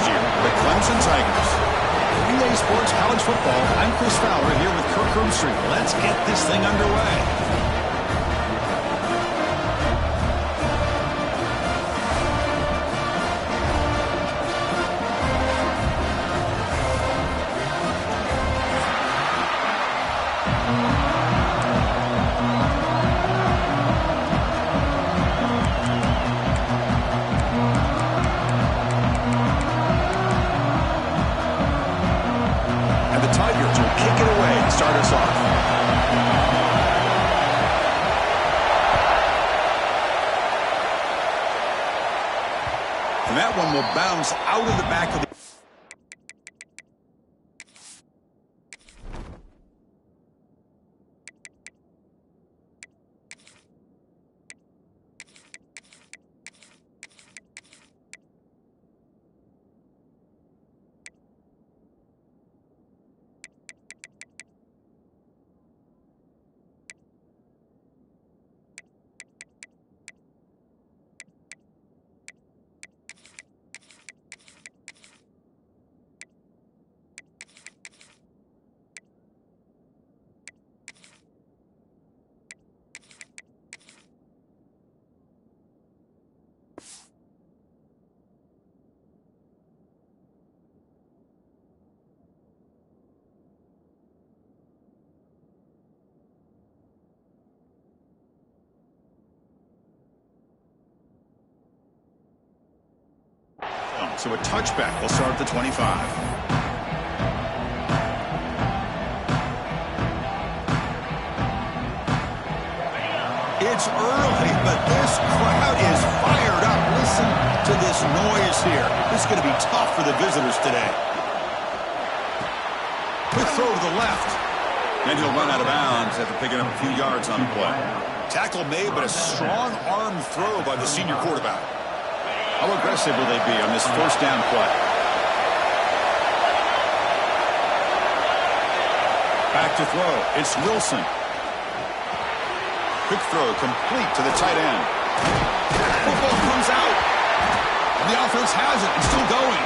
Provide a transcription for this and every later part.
year, the Clemson Tigers. Relay Sports College Football, I'm Chris Fowler here with Kirk Herbstreit. Let's get this thing underway. Start us off. And that one will bounce out of the back of the... So a touchback will start the 25. It's early, but this crowd is fired up. Listen to this noise here. This is going to be tough for the visitors today. Quick throw to the left. And he'll run out of bounds after picking up a few yards on the play. Tackle made, but a strong arm throw by the senior quarterback. How aggressive will they be on this first down play? Back to throw. It's Wilson. Quick throw complete to the tight end. Football comes out. And the offense has it and still going.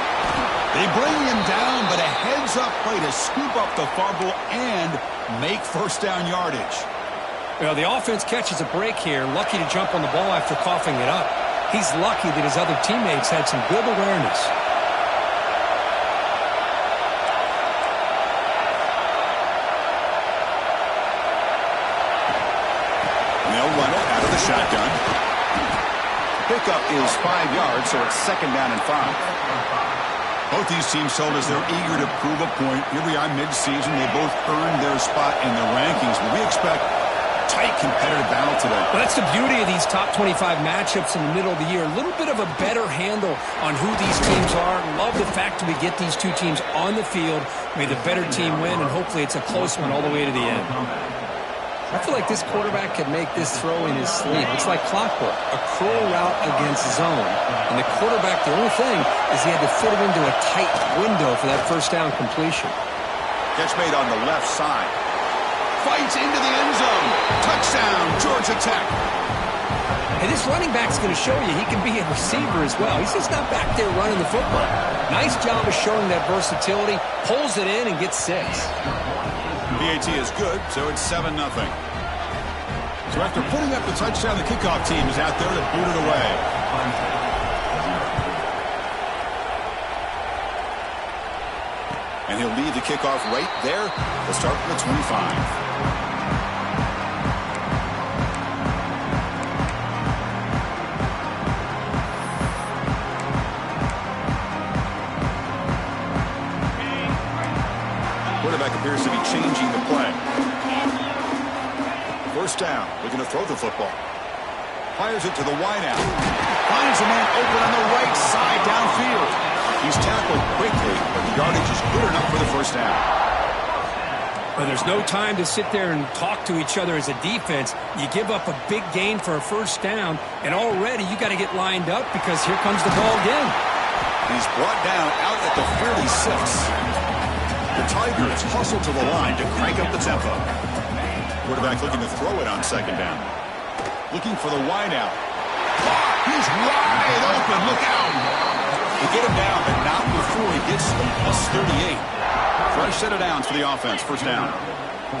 They bring him down, but a heads-up play to scoop up the fumble and make first down yardage. Well, the offense catches a break here. Lucky to jump on the ball after coughing it up. He's lucky that his other teammates had some good awareness. They'll run it out of the shotgun. Pickup is 5 yards, so it's second down and 5. Both these teams told us they're eager to prove a point. Here we are mid-season. They both earned their spot in the rankings, but we expect tight competitive battle today. Well, that's the beauty of these top 25 matchups in the middle of the year. A little bit of a better handle on who these teams are. Love the fact that we get these two teams on the field. May the better team win, and hopefully it's a close one all the way to the end. I feel like this quarterback could make this throw in his sleep. It's like clockwork, a curl route against zone. And the quarterback, the only thing is he had to fit it into a tight window for that first down completion. Catch made on the left side. Fights into the end zone. Touchdown, Georgia Tech. And this running back's going to show you he can be a receiver as well. He's just not back there running the football. Nice job of showing that versatility. Pulls it in and gets 6. PAT is good, so it's 7-0. So after putting up the touchdown, the kickoff team is out there to boot it away. And he'll lead the kickoff right there. We'll start from the 25. Quarterback appears to be changing the play. First down, looking to throw the football. Fires it to the wideout. Finds a man open on the right side downfield. He's tackled quickly, but the yardage is good enough for the first down. Well, there's no time to sit there and talk to each other as a defense. You give up a big gain for a first down, and already you got to get lined up because here comes the ball again. He's brought down out at the 46. The Tigers hustle to the line to crank up the tempo. Quarterback looking to throw it on second down. Looking for the wideout. He's wide open. Look out. They get him down, but not before he gets a 38. Fresh set of downs for the offense. First down.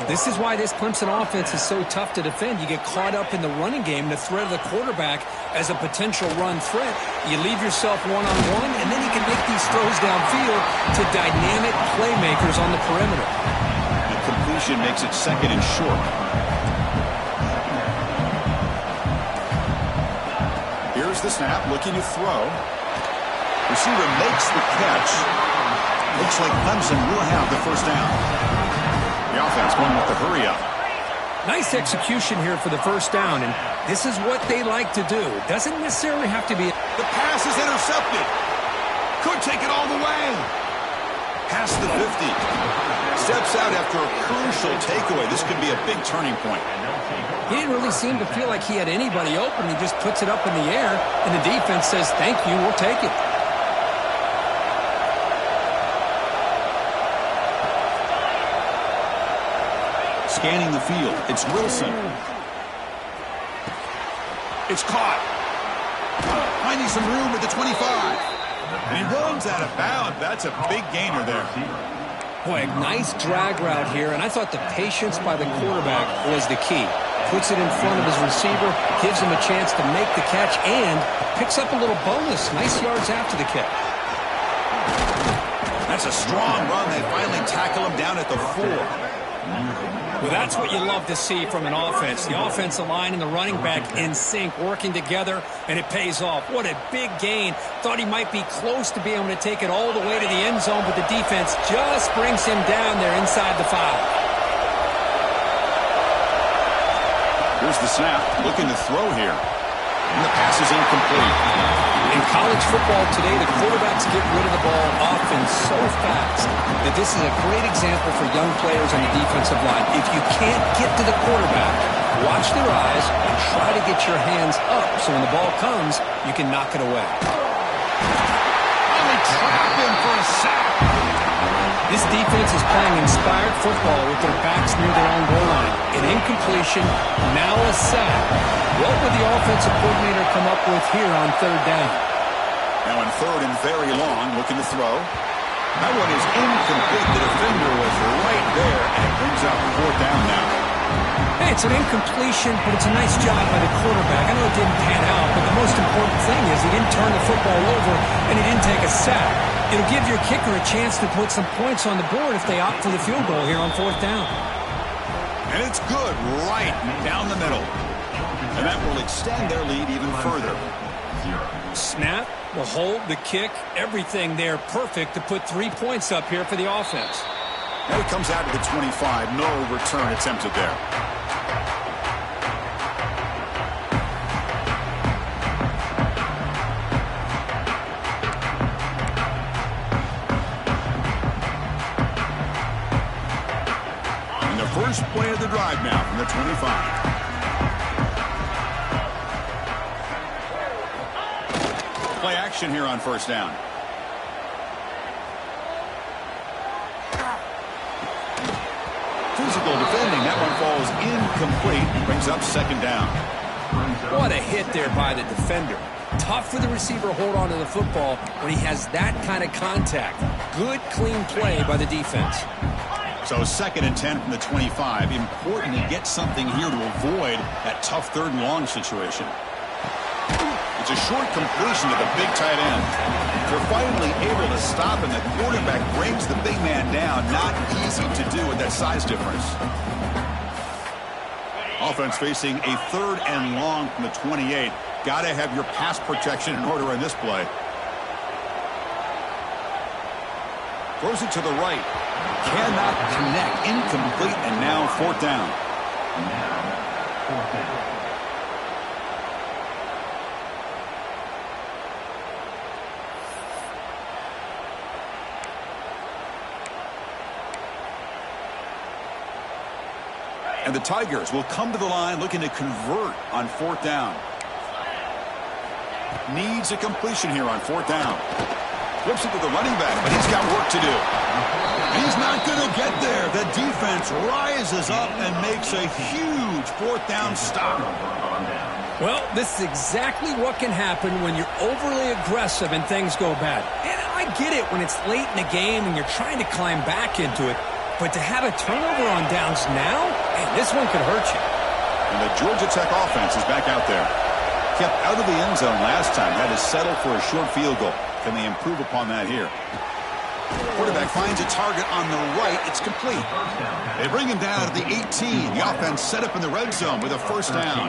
This is why this Clemson offense is so tough to defend. You get caught up in the running game, the threat of the quarterback as a potential run threat. You leave yourself one-on-one, and then you can make these throws downfield to dynamic playmakers on the perimeter. The completion makes it second and short. Here's the snap, looking to throw. Receiver makes the catch. Looks like Clemson will have the first down. The offense going with the hurry up. Nice execution here for the first down, and this is what they like to do. It doesn't necessarily have to be. The pass is intercepted. Could take it all the way. Past the 50. Steps out after a crucial takeaway. This could be a big turning point. He didn't really seem to feel like he had anybody open. He just puts it up in the air, and the defense says, thank you, we'll take it. Scanning the field, it's Wilson. It's caught. Finding some room at the 25. And he runs out of bounds. That's a big gainer there. Boy, a nice drag route here, and I thought the patience by the quarterback was the key. Puts it in front of his receiver, gives him a chance to make the catch, and picks up a little bonus. Nice yards after the catch. That's a strong run. They finally tackle him down at the 4. Well, that's what you love to see from an offense. The offensive line and the running back in sync, working together, and it pays off. What a big gain. Thought he might be close to being able to take it all the way to the end zone, but the defense just brings him down there inside the 5. Here's the snap. Looking to throw here. And the pass is incomplete. In college football today, the quarterbacks get rid of the ball often so fast that this is a great example for young players on the defensive line. If you can't get to the quarterback, watch their eyes and try to get your hands up so when the ball comes, you can knock it away. And they trap him for a sack. This defense is playing inspired football with their backs near their own goal line. An incompletion, now a sack. What would the offensive coordinator come up with here on third down? Now in third and very long, looking to throw. That one is incomplete. The defender was right there, and it brings up fourth down now. Hey, it's an incompletion, but it's a nice job by the quarterback. I know it didn't pan out, but the most important thing is he didn't turn the football over, and he didn't take a sack. It'll give your kicker a chance to put some points on the board if they opt for the field goal here on fourth down. And it's good right down the middle. And that will extend their lead even further. Snap, the hold, the kick, everything there perfect to put 3 points up here for the offense. And it comes out to the 25. No return attempted there. And the first play of the drive now from the 25. Play action here on first down. Physical defending. That one falls incomplete. Brings up second down. What a hit there by the defender. Tough for the receiver to hold on to the football when he has that kind of contact. Good, clean play by the defense. So second and 10 from the 25. Important to get something here to avoid that tough third and long situation. It's a short completion to the big tight end. They're finally able to stop, and the quarterback brings the big man down. Not easy to do with that size difference. Offense facing a third and long from the 28. Got to have your pass protection in order in this play. Throws it to the right. Cannot connect. Incomplete, and now fourth down. And the Tigers will come to the line looking to convert on fourth down. Needs a completion here on fourth down. Flips it to the running back, but he's got work to do. He's not going to get there. The defense rises up and makes a huge fourth down stop. Well, this is exactly what can happen when you're overly aggressive and things go bad. And I get it when it's late in the game and you're trying to climb back into it. But to have a turnover on downs now, man, this one could hurt you. And the Georgia Tech offense is back out there. Kept out of the end zone last time. Had to settle for a short field goal. Can they improve upon that here? Quarterback finds a target on the right. It's complete. They bring him down to the 18. The offense set up in the red zone with a first down.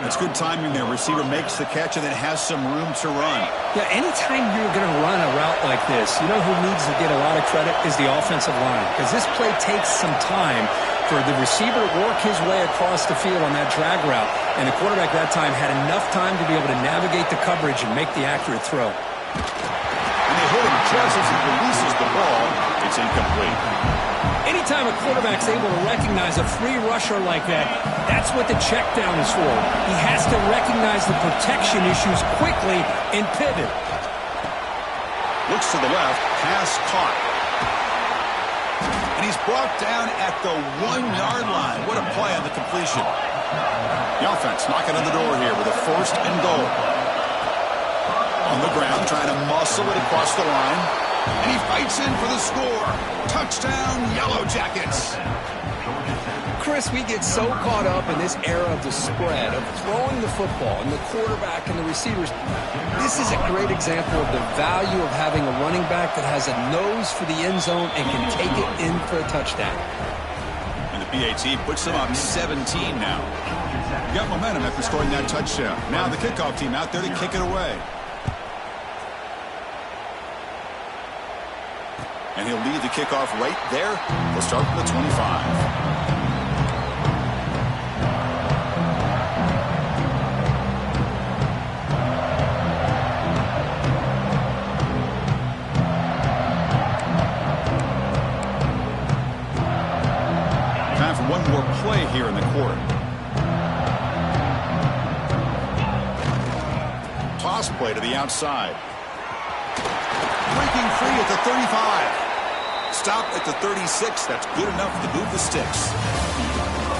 That's good timing there. Receiver makes the catch and then has some room to run. Yeah, anytime you're going to run a route like this, you know who needs to get a lot of credit is the offensive line. Because this play takes some time for the receiver to work his way across the field on that drag route. And the quarterback that time had enough time to be able to navigate the coverage and make the accurate throw. And they hit him just as he releases the ball. It's incomplete. Anytime a quarterback's able to recognize a free rusher like that, that's what the check down is for. He has to recognize the protection issues quickly and pivot. Looks to the left, pass caught. And he's brought down at the 1-yard line. What a play on the completion. The offense knocking on the door here with a first and goal. On the ground, trying to muscle it across the line. And he fights in for the score. Touchdown, Yellow Jackets. Chris, we get so caught up in this era of the spread, of throwing the football and the quarterback and the receivers. This is a great example of the value of having a running back that has a nose for the end zone and can take it in for a touchdown. And the PAT puts them up 17 now. Got momentum after scoring that touchdown. Now the kickoff team out there to kick it away. And he'll lead the kickoff right there. They'll start from the 25. Time for one more play here in the quarter. Toss play to the outside. Breaking free at the 35. Stop at the 36. That's good enough to move the sticks.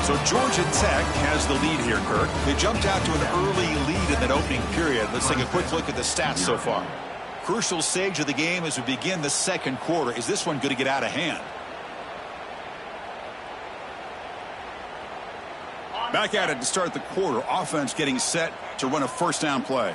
So Georgia Tech has the lead here, Kirk. They jumped out to an early lead in that opening period. Let's take a quick look at the stats so far. Crucial stage of the game as we begin the second quarter. Is this one going to get out of hand? Back at it to start the quarter. Offense getting set to run a first down play.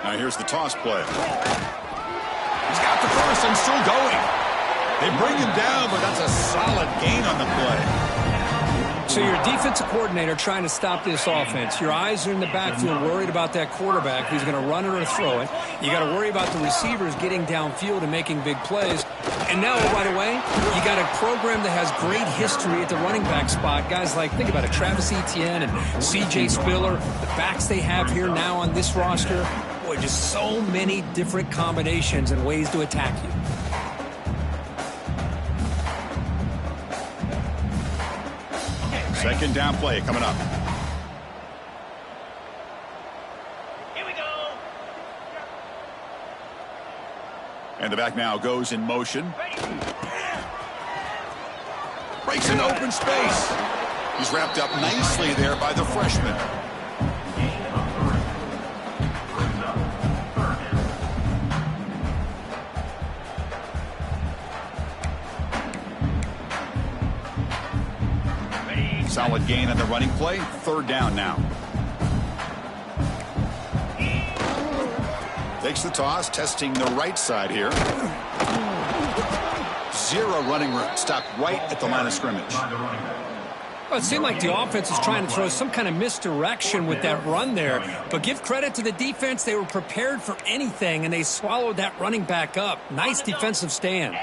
Now here's the toss play. He's got the first and still going. They bring him down, but that's a solid gain on the play. So your defensive coordinator trying to stop this offense. Your eyes are in the backfield worried about that quarterback who's going to run it or throw it. You got to worry about the receivers getting downfield and making big plays. And now, right away, you got a program that has great history at the running back spot. Guys like, think about it, Travis Etienne and C.J. Spiller, the backs they have here now on this roster. Boy, just so many different combinations and ways to attack you. Second down play coming up. Here we go. And the back now goes in motion. Breaks an open space. He's wrapped up nicely there by the freshman. Solid gain on the running play. Third down now. Takes the toss, testing the right side here. Zero running room. Stopped right at the line of scrimmage. Well, it seemed like the offense was trying to throw some kind of misdirection with that run there. But give credit to the defense. They were prepared for anything, and they swallowed that running back up. Nice defensive stand.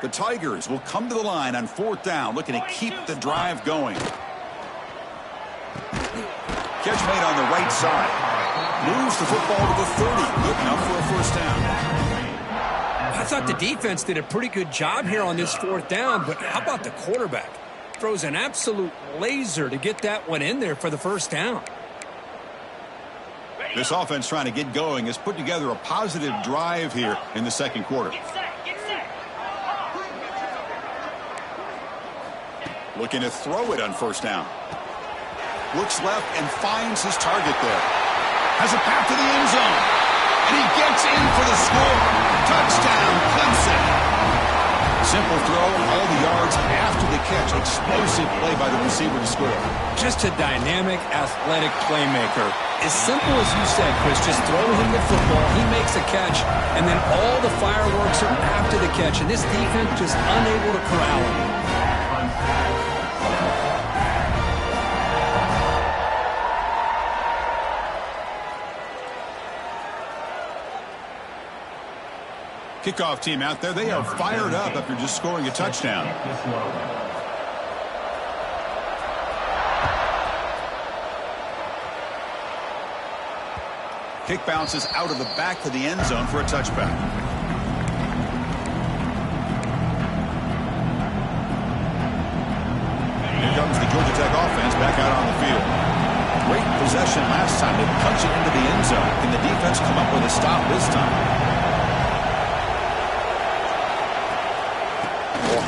The Tigers will come to the line on fourth down, looking to keep the drive going. Catch made on the right side. Moves the football to the 30. Good enough for a first down. I thought the defense did a pretty good job here on this fourth down, but how about the quarterback? Throws an absolute laser to get that one in there for the first down. This offense trying to get going has put together a positive drive here in the second quarter. Looking to throw it on first down. Looks left and finds his target there. Has a path to the end zone. And he gets in for the score. Touchdown, Clemson. Simple throw, all the yards after the catch. Explosive play by the receiver to score. Just a dynamic, athletic playmaker. As simple as you said, Chris, just throw him the football, he makes a catch, and then all the fireworks are after the catch. And this defense just unable to corral him. Kickoff team out there, they are fired up after just scoring a touchdown. Kick bounces out of the back to the end zone for a touchback. Here comes the Georgia Tech offense back out on the field. Great possession last time. They punch it into the end zone. Can the defense come up with a stop this time?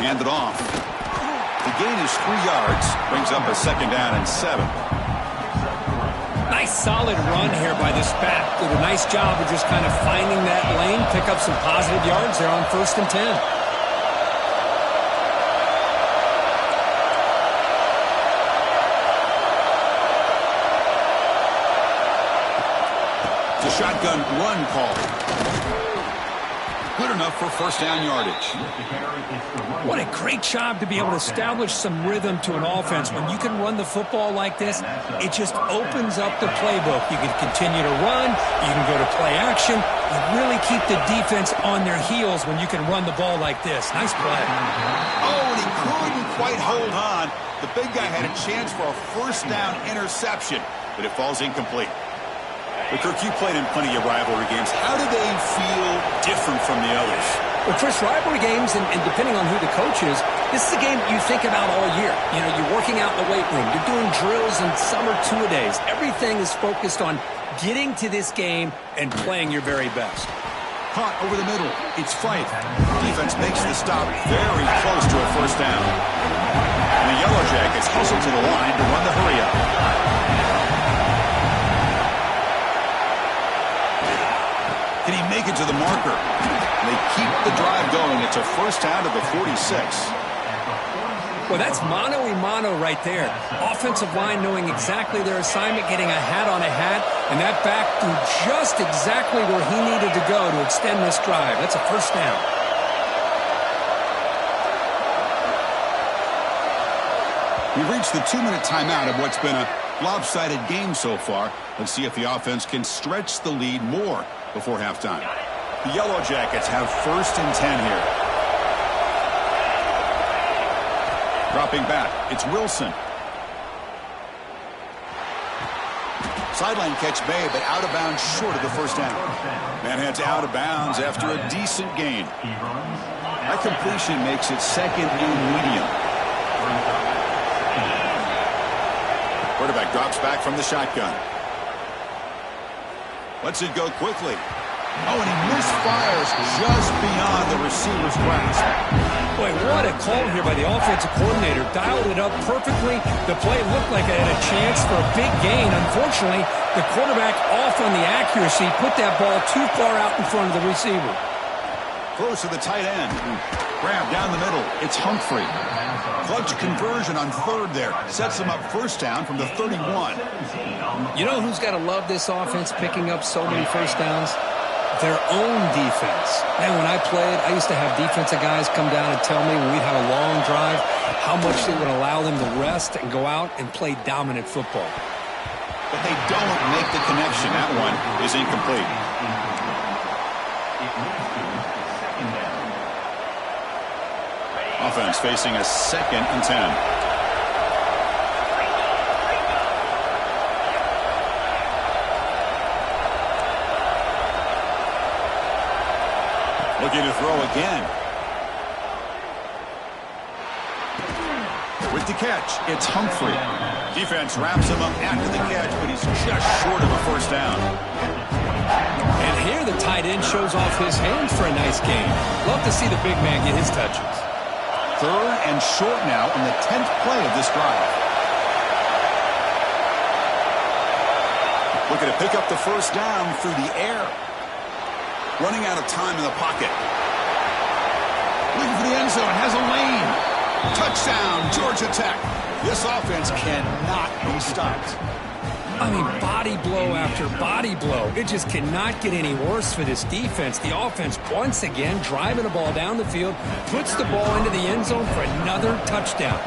Hand it off. The gain is 3 yards. Brings up a second down and 7. Nice solid run here by this back. Did a nice job of just kind of finding that lane, pick up some positive yards there on 1st and 10. It's a shotgun run call. Good enough for first down yardage. What a great job to be able to establish some rhythm to an offense. When you can run the football like this, it just opens up the playbook. You can continue to run. You can go to play action. You really keep the defense on their heels when you can run the ball like this. Nice play. Oh, and he couldn't quite hold on. The big guy had a chance for a first down interception, but it falls incomplete. But Kirk, you played in plenty of rivalry games. How do they feel different from the others? Well, Chris, rivalry games, and depending on who the coach is, this is a game you think about all year. You know, you're working out in the weight room. You're doing drills and summer two-a-days. Everything is focused on getting to this game and playing your very best. Caught over the middle. It's Fife. Defense makes the stop very close to a first down. And the Yellow Jackets hustle to the line to run the hurry-up. Can he make it to the marker? They keep the drive going. It's a first down to the 46. Well, that's mano-a-mano right there. Offensive line knowing exactly their assignment, getting a hat on a hat, and that back threw just exactly where he needed to go to extend this drive. That's a first down. We've reached the 2-minute timeout of what's been a lopsided game so far. Let's see if the offense can stretch the lead more before halftime. The Yellow Jackets have 1st and 10 here. Dropping back, it's Wilson. Sideline catch made, but out of bounds short of the first down. Man heads out of bounds after a decent gain. That completion makes it 2nd and medium. Quarterback drops back from the shotgun. Lets it go quickly. Oh, and he misfires just beyond the receiver's grasp. Boy, what a call here by the offensive coordinator. Dialed it up perfectly. The play looked like it had a chance for a big gain. Unfortunately, the quarterback off on the accuracy, put that ball too far out in front of the receiver. Close to the tight end. Grab down the middle. It's Humphrey. Clutch conversion on 3rd there. Sets him up first down from the 31. You know who's got to love this offense picking up so many first downs? Their own defense. Man, when I played, I used to have defensive guys come down and tell me when we'd have a long drive how much it would allow them to rest and go out and play dominant football. But they don't make the connection. That one is incomplete. Offense facing a 2nd and 10. Looking to throw again. With the catch, it's Humphrey. Defense wraps him up after the catch, but he's just short of a first down. And here the tight end shows off his hands for a nice game. Love to see the big man get his touches. 3rd and short now on the 10th play of this drive. Looking to pick up the first down through the air. Running out of time in the pocket. Looking for the end zone. Has a lane. Touchdown, Georgia Tech. This offense cannot be stopped. I mean, body blow after body blow. It just cannot get any worse for this defense. The offense, once again, driving the ball down the field, puts the ball into the end zone for another touchdown.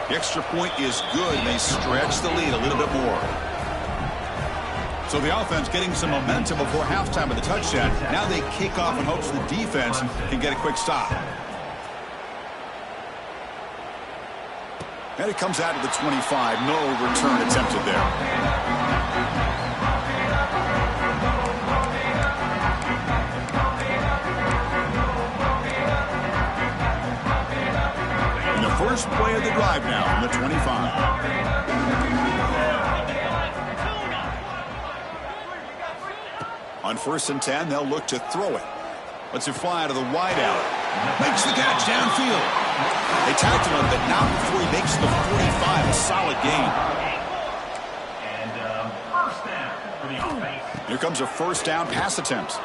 The extra point is good, and they stretch the lead a little bit more. So the offense getting some momentum before halftime of the touchdown. Now they kick off in hopes the defense can get a quick stop. And it comes out to the 25. No return attempted there. And the first play of the drive now from the 25. On 1st and 10, they'll look to throw it. Lets it fly out of the wideout. Makes the catch downfield. They tackled him, but not before he makes the 45. A solid gain. And first down for the offense. Here comes a first down pass attempt.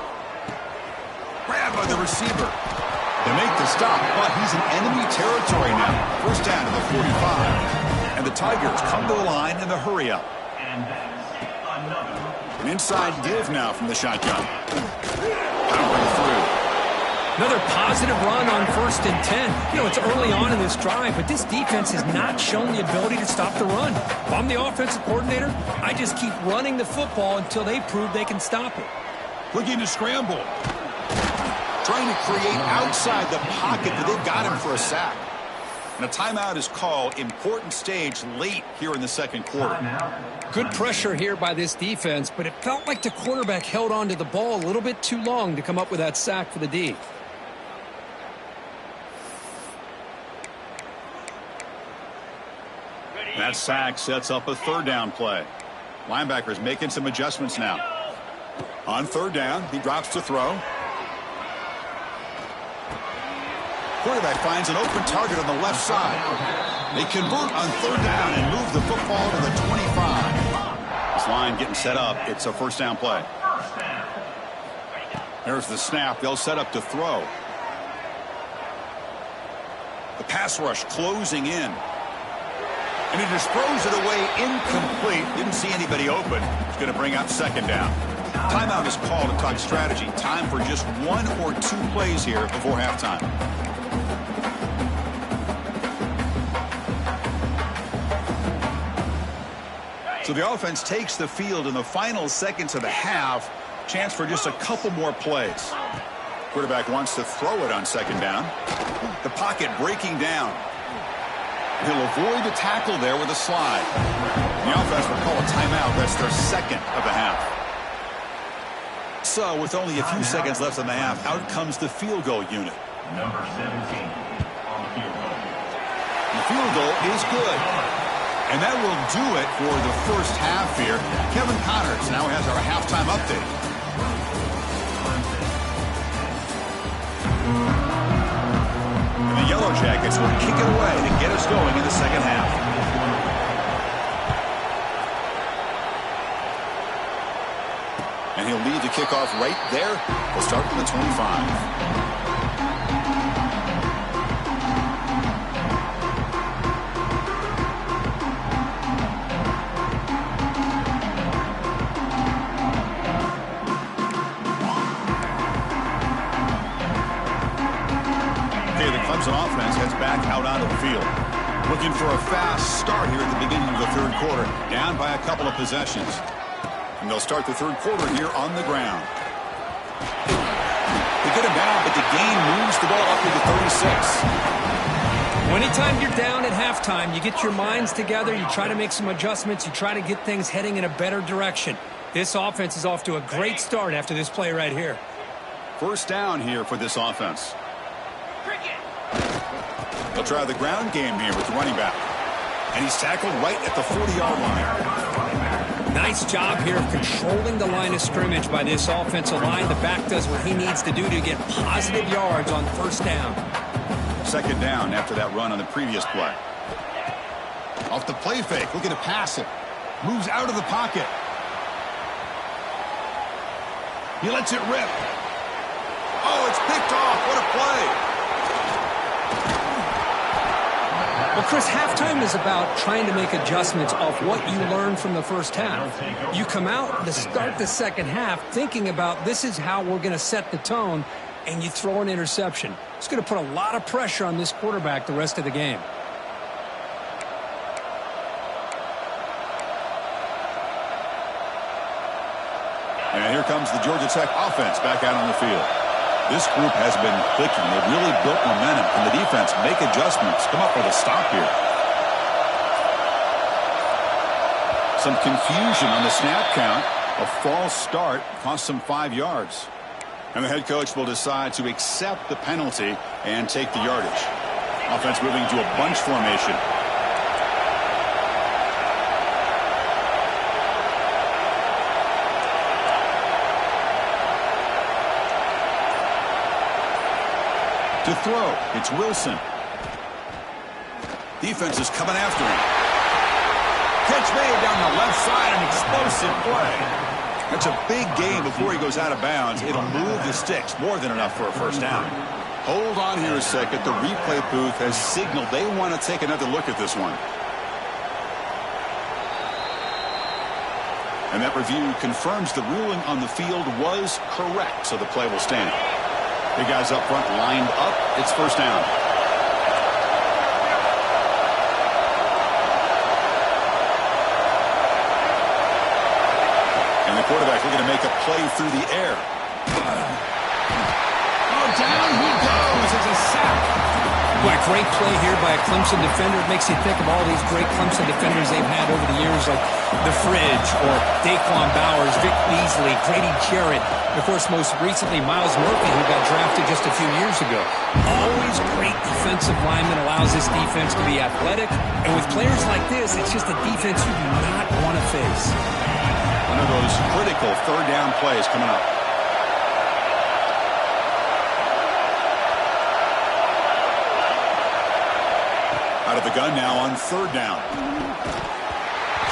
Grabbed by the receiver. They make the stop, but he's in enemy territory now. First down to the 45. And the Tigers come to the line in the hurry-up. And that's another. An inside give now from the shotgun. Powering through. Another positive run on 1st and 10. You know, it's early on in this drive, but this defense has not shown the ability to stop the run. If I'm the offensive coordinator, I just keep running the football until they prove they can stop it. Looking to scramble. Trying to create outside the pocket, but they've got him for a sack. And a timeout is called. Important stage late here in the second quarter. Good pressure here by this defense, but it felt like the quarterback held on to the ball a little bit too long to come up with that sack for the D. That sack sets up a 3rd down play. Linebackers making some adjustments now. On 3rd down, he drops to throw. Quarterback finds an open target on the left side. They convert on 3rd down and move the football to the 25. This line getting set up. It's a first down play. There's the snap. They'll set up to throw. The pass rush closing in. And he just throws it away incomplete. Didn't see anybody open. It's going to bring up 2nd down. Timeout is called to talk strategy. Time for just 1 or 2 plays here before halftime. So the offense takes the field in the final seconds of the half. Chance for just a couple more plays. Quarterback wants to throw it on 2nd down. The pocket breaking down. He'll avoid the tackle there with a slide. The offense will call a timeout. That's their 2nd of the half. So with only a few seconds left in the half, out comes the field goal unit. Number 17 on the field goal. The field goal is good. And that will do it for the first half here. Kevin Connors now has our halftime update. And the Yellow Jackets will kick it away to get us going in the second half. And he'll lead the kickoff right there. We'll start from the 25. Clemson offense heads back out onto the field. Looking for a fast start here at the beginning of the 3rd quarter. Down by a couple of possessions. And they'll start the 3rd quarter here on the ground. They get him down, but the game moves the ball up to the 36. Anytime you're down at halftime, you get your minds together, you try to make some adjustments, you try to get things heading in a better direction. This offense is off to a great start after this play right here. First down here for this offense. They'll try the ground game here with the running back. And he's tackled right at the 40-yard line. Nice job here of controlling the line of scrimmage by this offensive line. The back does what he needs to do to get positive yards on 1st down. Second down after that run on the previous play. Off the play fake, looking to pass it. Moves out of the pocket. He lets it rip. Oh, it's picked off. What a play. Well, Chris, halftime is about trying to make adjustments off what you learned from the first half. You come out to start the second half thinking about this is how we're going to set the tone, and you throw an interception. It's going to put a lot of pressure on this quarterback the rest of the game. And here comes the Georgia Tech offense back out on the field. This group has been clicking. They've really built momentum. Can the defense make adjustments? Come up with a stop here. Some confusion on the snap count. A false start cost them 5 yards. And the head coach will decide to accept the penalty and take the yardage. Offense moving to a bunch formation. To throw, it's Wilson. Defense is coming after him. Catch made down the left side, an explosive play. That's a big gain before he goes out of bounds. It'll move the sticks, more than enough for a first down. Hold on here a second. The replay booth has signaled they want to take another look at this one. And that review confirms the ruling on the field was correct, so the play will stand. Big guys up front lined up. It's first down. And the quarterback looking to make a play through the air. Oh, down he goes. It's a sack. What a great play here by a Clemson defender. It makes you think of all these great Clemson defenders they've had over the years, like the Fridge or Daquan Bowers, Vic Beasley, Grady Jarrett, and of course most recently Miles Murphy, who got drafted just a few years ago. Always great defensive lineman, allows this defense to be athletic, and with players like this, it's just a defense you do not want to face. One of those critical third down plays coming up. Out of the gun now on third down.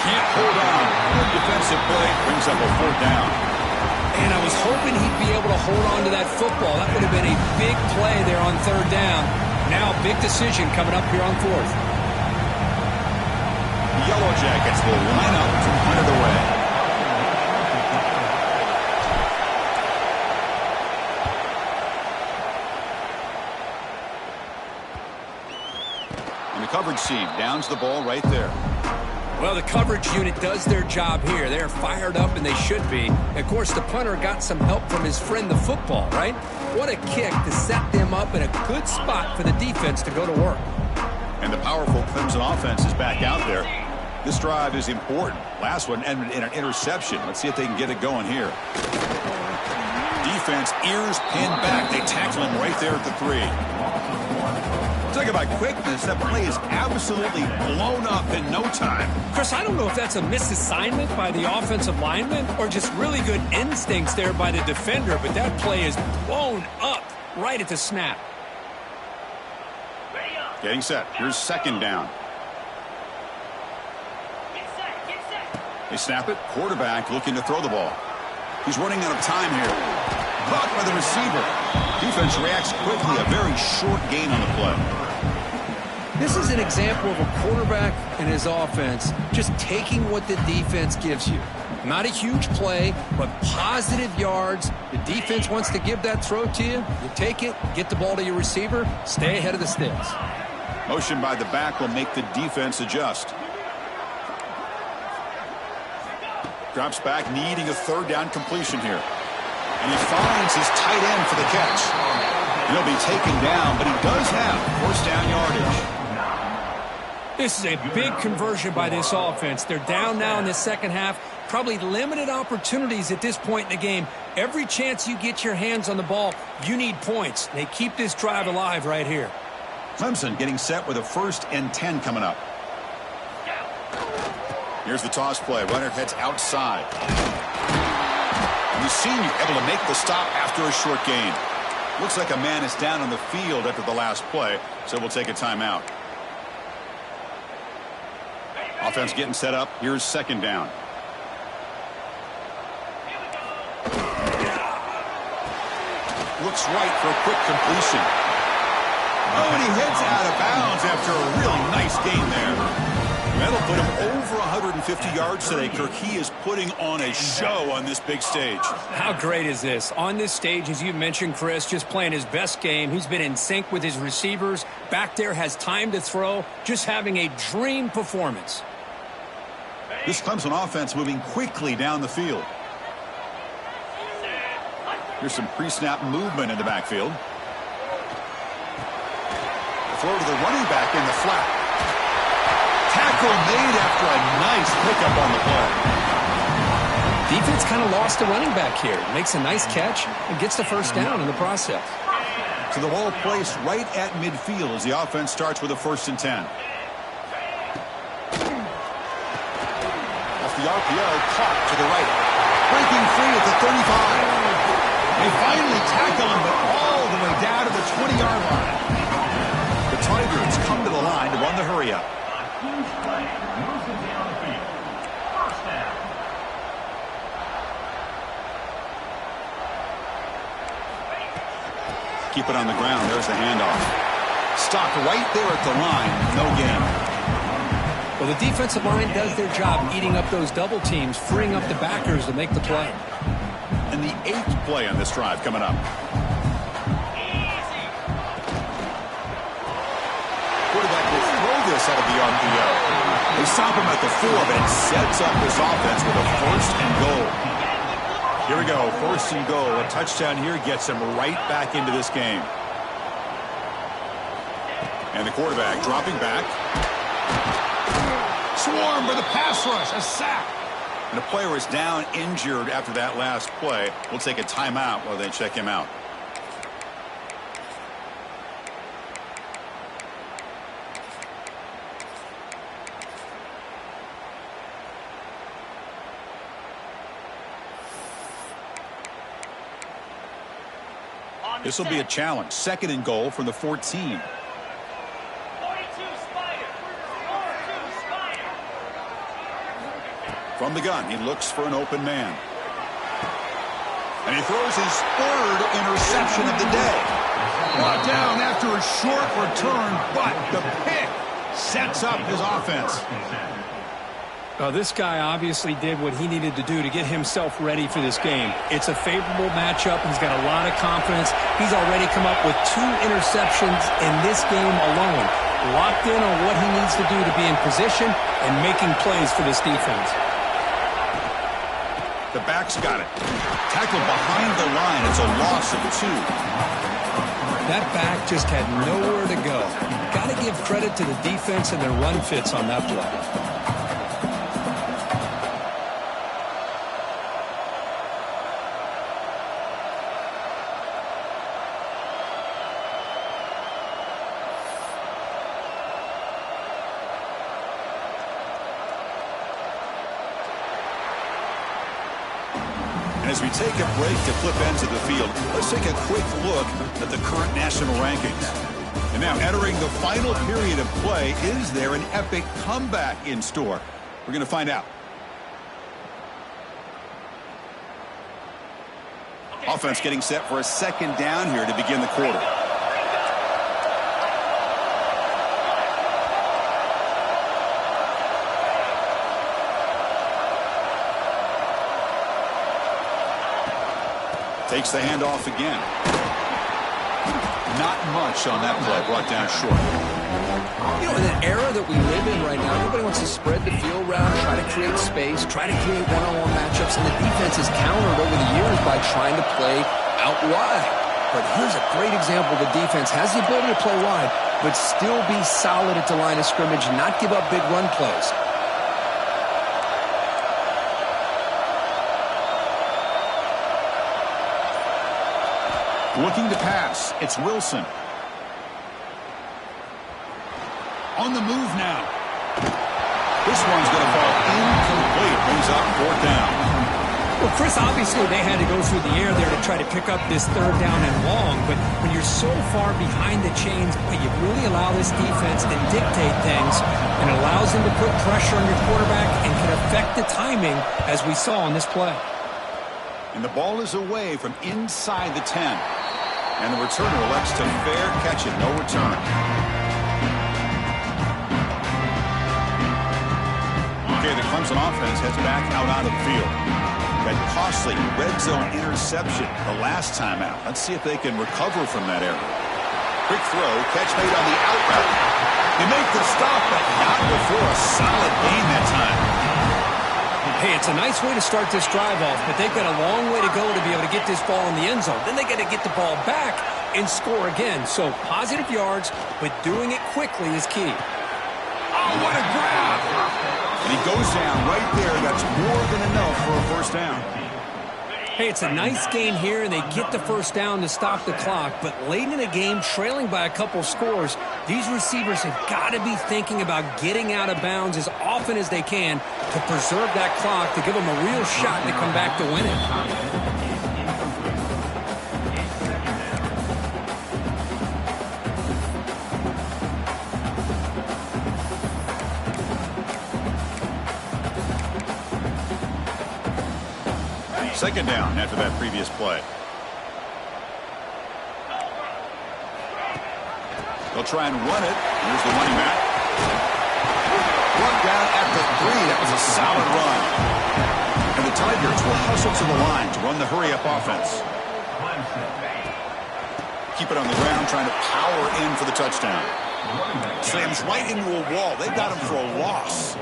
Can't hold on. Good defensive play. Brings up a fourth down. And I was hoping he'd be able to hold on to that football. That would have been a big play there on third down. Now big decision coming up here on fourth. The Yellow Jackets will line up to punt it away. Coverage team downs the ball right there. Well, the coverage unit does their job here. They're fired up, and they should be. Of course, the punter got some help from his friend, the football, right? What a kick to set them up in a good spot for the defense to go to work. And the powerful Clemson offense is back out there. This drive is important. Last one ended in an interception. Let's see if they can get it going here. Defense, ears pinned back. They tackle him right there at the 3. Talk about quickness. That play is absolutely blown up in no time. Chris, I don't know if that's a misassignment by the offensive lineman or just really good instincts there by the defender, but that play is blown up right at the snap. Getting set. Here's second down. They snap it. Quarterback looking to throw the ball. He's running out of time here. Caught by the receiver. Defense reacts quickly. A very short gain on the play. This is an example of a quarterback and his offense just taking what the defense gives you. Not a huge play, but positive yards. The defense wants to give that throw to you. You take it, get the ball to your receiver, stay ahead of the sticks. Motion by the back will make the defense adjust. Drops back, needing a third down completion here. And he finds his tight end for the catch. He'll be taken down, but he does have first down yardage. This is a big conversion by this offense. They're down now in the second half. Probably limited opportunities at this point in the game. Every chance you get your hands on the ball, you need points. They keep this drive alive right here. Clemson getting set with a 1st and 10 coming up. Here's the toss play. Runner heads outside. And the senior able to make the stop after a short gain. Looks like a man is down on the field after the last play, so we'll take a timeout. Offense getting set up. Here's second down. Looks right for a quick completion. Oh, and he heads out of bounds after a really nice gain there. That'll put him over 150 yards today. Kirk, he is putting on a show on this big stage. How great is this? On this stage, as you mentioned, Chris, just playing his best game. He's been in sync with his receivers. Back there, has time to throw. Just having a dream performance. This Clemson offense moving quickly down the field. Here's some pre-snap movement in the backfield. Throw to the running back in the flat. Tackle made after a nice pickup on the play. Defense kind of lost a running back here. Makes a nice catch and gets the first down in the process. So the ball placed right at midfield as the offense starts with a 1st and 10. Off the RPO, caught to the right. Breaking free at the 35. They finally tackle him, but all the way down to the 20-yard line. The Tigers come to the line to run the hurry-up. Keep it on the ground. There's the handoff. Stopped right there at the line. No gain. Well, the defensive line does their job eating up those double teams, freeing up the backers to make the play. And the 8th play on this drive coming up. Quarterback will throw this out of the RPO. They stop him at the 4, but it sets up this offense with a 1st and goal. Here we go, 1st and goal. A touchdown here gets him right back into this game. And the quarterback dropping back. Swarm for the pass rush, a sack. And the player is down injured after that last play. We'll take a timeout while they check him out. This will be a challenge. 2nd and goal from the 14. From the gun, he looks for an open man. And he throws his 3rd interception of the day. Brought down after a short return, but the pick sets up his offense. This guy obviously did what he needed to do to get himself ready for this game. It's a favorable matchup. He's got a lot of confidence. He's already come up with 2 interceptions in this game alone. Locked in on what he needs to do to be in position and making plays for this defense. The back's got it. Tackled behind the line. It's a loss of 2. That back just had nowhere to go. Got to give credit to the defense and their run fits on that play. As we take a break to flip ends of the field, let's take a quick look at the current national rankings. And now entering the final period of play, is there an epic comeback in store? We're going to find out. Offense getting set for a 2nd down here to begin the quarter. Takes the handoff again. Not much on that play, brought down short. You know, in an era that we live in right now, everybody wants to spread the field around, try to create space, try to create one-on-one matchups, and the defense has countered over the years by trying to play out wide. But here's a great example. The defense has the ability to play wide, but still be solid at the line of scrimmage, not give up big run plays. Looking to pass. It's Wilson. On the move now. This one's going to fall incomplete. Brings up 4th down. Well, Chris, obviously they had to go through the air there to try to pick up this third down and long, but when you're so far behind the chains, you really allow this defense to dictate things, and it allows them to put pressure on your quarterback and can affect the timing, as we saw on this play. And the ball is away from inside the 10. And the returner elects to fair catch it, no return. Okay, the Clemson offense heads back out onto the field. That costly red zone interception the last time out. Let's see if they can recover from that error. Quick throw, catch made on the out route. They make the stop, but not before a solid gain that time. Hey, it's a nice way to start this drive off, but they've got a long way to go to be able to get this ball in the end zone. Then they got to get the ball back and score again. So positive yards, but doing it quickly is key. Oh, what a grab! And he goes down right there. That's more than enough for a first down. Hey, it's a nice gain here, and they get the first down to stop the clock. But late in the game, trailing by a couple scores, these receivers have got to be thinking about getting out of bounds as often as they can to preserve that clock, to give them a real shot to come back to win it. Second down after that previous play. They'll try and run it. Here's the running back. Run down at the 3. That was a solid run. And the Tigers will hustle to the line to run the hurry-up offense. Keep it on the ground, trying to power in for the touchdown. Slams right into a wall. They've got him for a loss.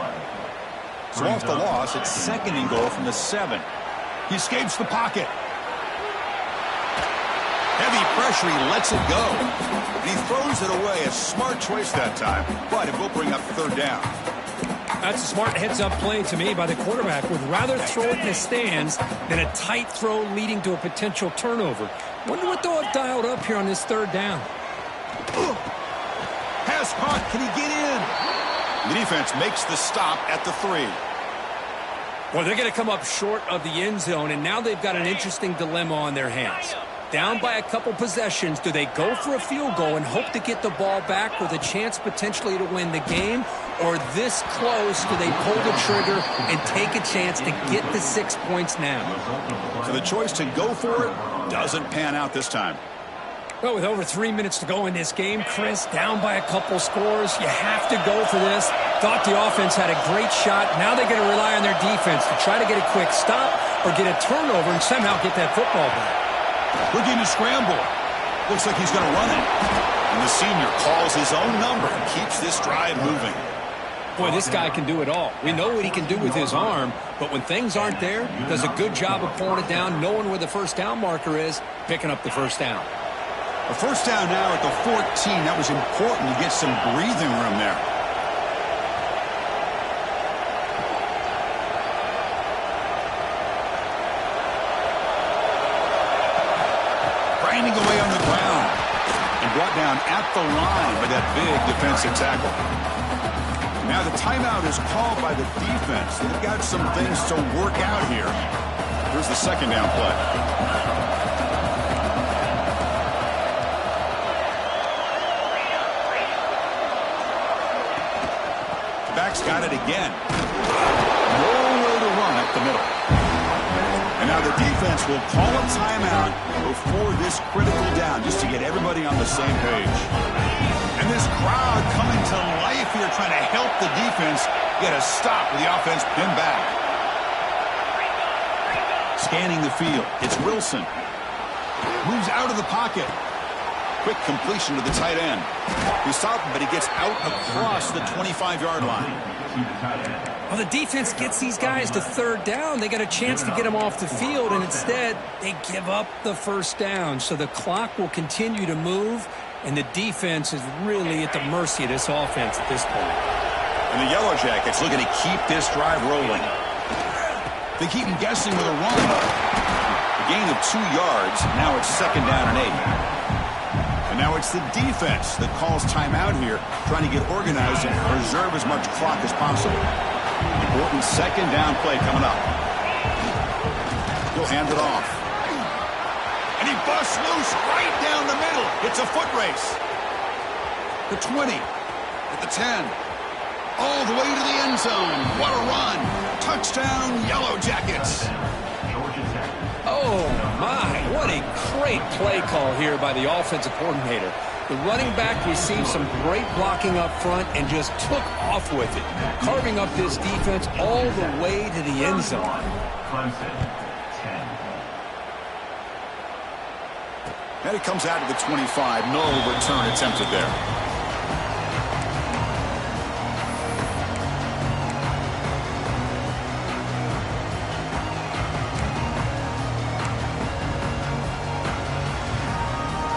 So off the loss, it's second and goal from the 7. He escapes the pocket. Heavy pressure, he lets it go. And he throws it away. A smart choice that time, but it will bring up third down. That's a smart heads-up play to me by the quarterback. Would rather throw it in the stands than a tight throw leading to a potential turnover. Wonder what they'll have dialed up here on this third down. Pass caught. Can he get in? The defense makes the stop at the 3. Well, they're going to come up short of the end zone, and now they've got an interesting dilemma on their hands. Down by a couple possessions, do they go for a field goal and hope to get the ball back with a chance potentially to win the game? Or this close, do they pull the trigger and take a chance to get the 6 points now? So the choice to go for it doesn't pan out this time. Well, with over 3 minutes to go in this game, Chris, down by a couple scores, you have to go for this. Thought the offense had a great shot. Now they're going to rely on their defense to try to get a quick stop or get a turnover and somehow get that football back. Looking to scramble. Looks like he's going to run it. And the senior calls his own number and keeps this drive moving. Boy, this guy can do it all. We know what he can do with his arm, but when things aren't there, does a good job of pulling it down, knowing where the first down marker is, picking up the first down. A first down now at the 14. That was important to get some breathing room there. Grinding away on the ground and brought down at the line by that big defensive tackle. Now the timeout is called by the defense. They've got some things to work out here. Here's the second down play. Back's got it again. Nowhere to run up the middle. And now the defense will call a timeout before this critical down, just to get everybody on the same page. And this crowd coming to life here, trying to help the defense get a stop with the offense pinned back. Scanning the field, it's Wilson. Moves out of the pocket. Quick completion to the tight end. He stopped him, but he gets out across the 25-yard line. Well, the defense gets these guys to third down. They got a chance to get them off the field, and instead they give up the first down. So the clock will continue to move, and the defense is really at the mercy of this offense at this point. And the Yellow Jackets looking to keep this drive rolling. They keep him guessing with a run. A gain of 2 yards. Now it's second down and 8. And now it's the defense that calls timeout here, trying to get organized and preserve as much clock as possible. Important second down play coming up. He'll hand it off. And he busts loose right down the middle. It's a foot race. The 20. At the 10. All the way to the end zone. What a run. Touchdown, Yellow Jackets. Oh, my. What a great play call here by the offensive coordinator. The running back received some great blocking up front and just took off with it, carving up this defense all the way to the end zone. Clemson, 10. And it comes out to the 25. No return attempted there.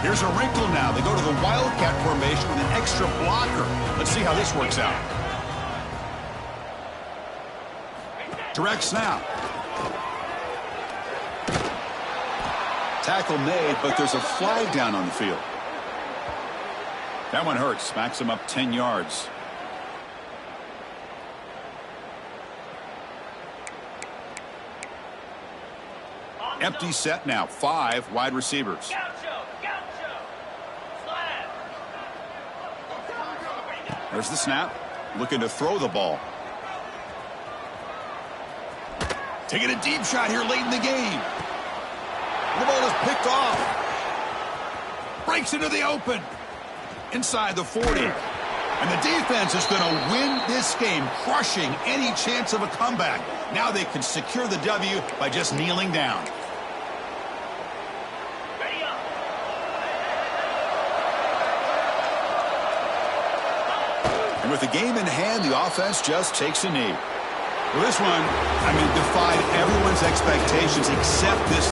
Here's a wrinkle now. They go to the Wildcat formation with an extra blocker. Let's see how this works out. Direct snap. Tackle made, but there's a flag down on the field. That one hurts. Smacks him up 10 yards. Empty set now. 5 wide receivers. There's the snap. Looking to throw the ball. Taking a deep shot here late in the game. The ball is picked off. Breaks into the open. Inside the 40. And the defense is going to win this game, crushing any chance of a comeback. Now they can secure the W by just kneeling down. And with the game in hand, the offense just takes a knee. Well, this one, defied everyone's expectations except this